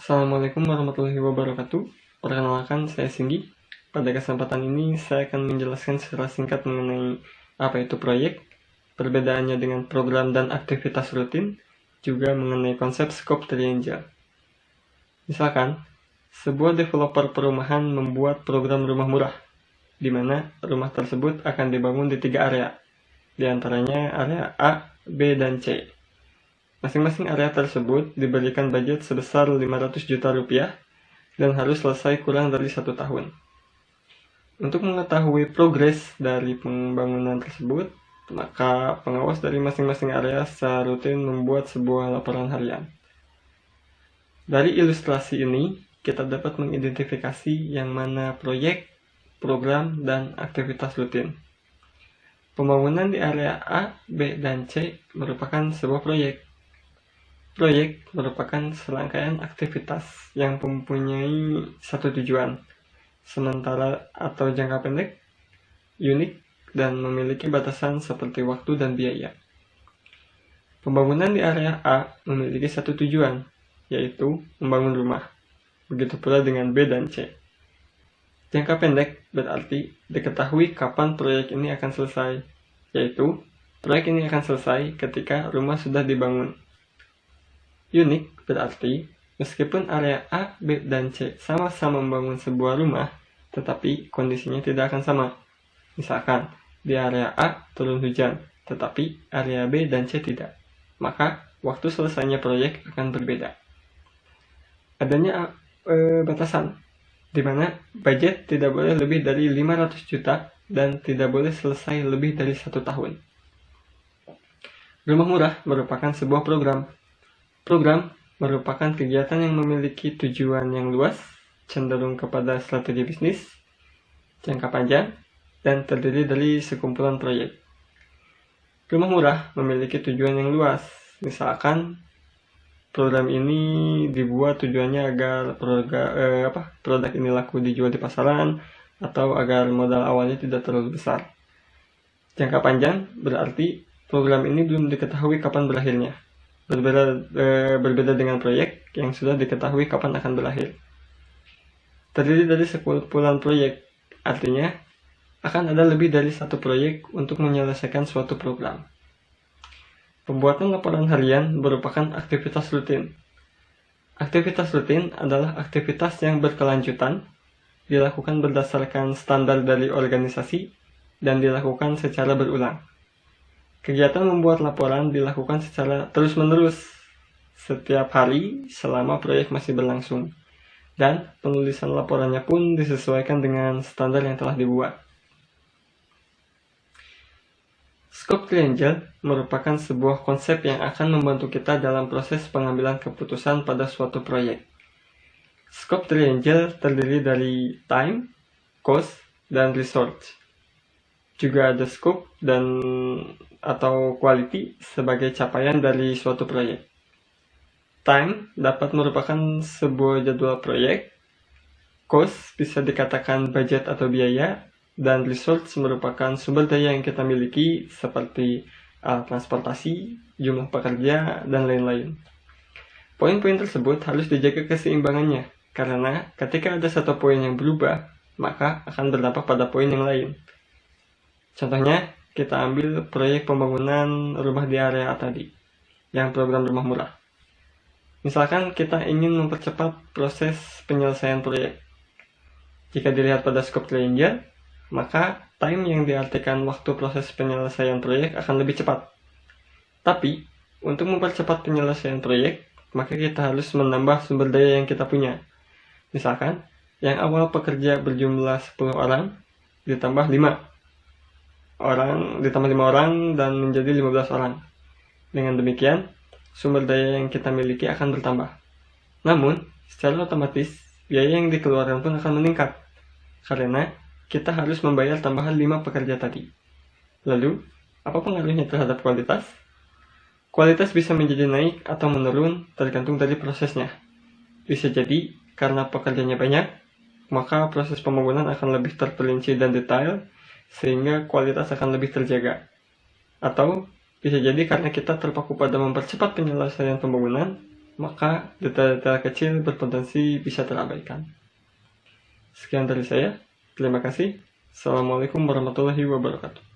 Assalamualaikum warahmatullahi wabarakatuh. Perkenalkan, saya Singgi. Pada kesempatan ini, saya akan menjelaskan secara singkat mengenai apa itu proyek, perbedaannya dengan program dan aktivitas rutin, juga mengenai konsep scope triangle. Misalkan, sebuah developer perumahan membuat program rumah murah, di mana rumah tersebut akan dibangun di 3 area, di antaranya area A, B, dan C. Masing-masing area tersebut diberikan budget sebesar 500 juta rupiah dan harus selesai kurang dari 1 tahun. Untuk mengetahui progres dari pembangunan tersebut, maka pengawas dari masing-masing area secara rutin membuat sebuah laporan harian. Dari ilustrasi ini, kita dapat mengidentifikasi yang mana proyek, program, dan aktivitas rutin. Pembangunan di area A, B, dan C merupakan sebuah proyek. Proyek merupakan serangkaian aktivitas yang mempunyai satu tujuan, sementara atau jangka pendek, unik, dan memiliki batasan seperti waktu dan biaya. Pembangunan di area A memiliki satu tujuan, yaitu membangun rumah. Begitu pula dengan B dan C. Jangka pendek berarti diketahui kapan proyek ini akan selesai, yaitu proyek ini akan selesai ketika rumah sudah dibangun. Unik berarti meskipun area A, B, dan C sama-sama membangun sebuah rumah, tetapi kondisinya tidak akan sama. Misalkan, di area A turun hujan, tetapi area B dan C tidak. Maka, waktu selesainya proyek akan berbeda. Adanya batasan, di mana budget tidak boleh lebih dari 500 juta dan tidak boleh selesai lebih dari 1 tahun. Rumah murah merupakan sebuah program. Program merupakan kegiatan yang memiliki tujuan yang luas, cenderung kepada strategi bisnis, jangka panjang, dan terdiri dari sekumpulan proyek. Rumah murah memiliki tujuan yang luas, misalkan program ini dibuat tujuannya agar produk ini laku dijual di pasaran, atau agar modal awalnya tidak terlalu besar. Jangka panjang berarti program ini belum diketahui kapan berakhirnya. Berbeda dengan proyek yang sudah diketahui kapan akan berakhir. Terdiri dari sekumpulan proyek, artinya akan ada lebih dari satu proyek untuk menyelesaikan suatu program. Pembuatan laporan harian merupakan aktivitas rutin. Aktivitas rutin adalah aktivitas yang berkelanjutan, dilakukan berdasarkan standar dari organisasi, dan dilakukan secara berulang. Kegiatan membuat laporan dilakukan secara terus-menerus setiap hari selama proyek masih berlangsung, dan penulisan laporannya pun disesuaikan dengan standar yang telah dibuat. Scope triangle merupakan sebuah konsep yang akan membantu kita dalam proses pengambilan keputusan pada suatu proyek. Scope triangle terdiri dari time, cost, dan resource. Juga ada scope atau quality sebagai capaian dari suatu proyek. Time dapat merupakan sebuah jadwal proyek, cost bisa dikatakan budget atau biaya, dan resource merupakan sumber daya yang kita miliki seperti transportasi, jumlah pekerja, dan lain-lain. Poin-poin tersebut harus dijaga keseimbangannya, karena ketika ada satu poin yang berubah, maka akan berdampak pada poin yang lain. Contohnya, kita ambil proyek pembangunan rumah di area A tadi, yang program rumah murah. Misalkan kita ingin mempercepat proses penyelesaian proyek. Jika dilihat pada scope triangle, maka time yang diartikan waktu proses penyelesaian proyek akan lebih cepat. Tapi, untuk mempercepat penyelesaian proyek, maka kita harus menambah sumber daya yang kita punya. Misalkan, yang awal pekerja berjumlah 10 orang, ditambah 5 orang dan menjadi 15 orang. Dengan demikian, sumber daya yang kita miliki akan bertambah. Namun, secara otomatis, biaya yang dikeluarkan pun akan meningkat, karena kita harus membayar tambahan 5 pekerja tadi. Lalu, apa pengaruhnya terhadap kualitas? Kualitas bisa menjadi naik atau menurun tergantung dari prosesnya. Bisa jadi, karena pekerjanya banyak, maka proses pembangunan akan lebih terperinci dan detail, sehingga kualitas akan lebih terjaga. Atau bisa jadi karena kita terpaku pada mempercepat penyelesaian pembangunan, maka detail-detail kecil berpotensi bisa terabaikan. Sekian dari saya. Terima kasih. Assalamualaikum warahmatullahi wabarakatuh.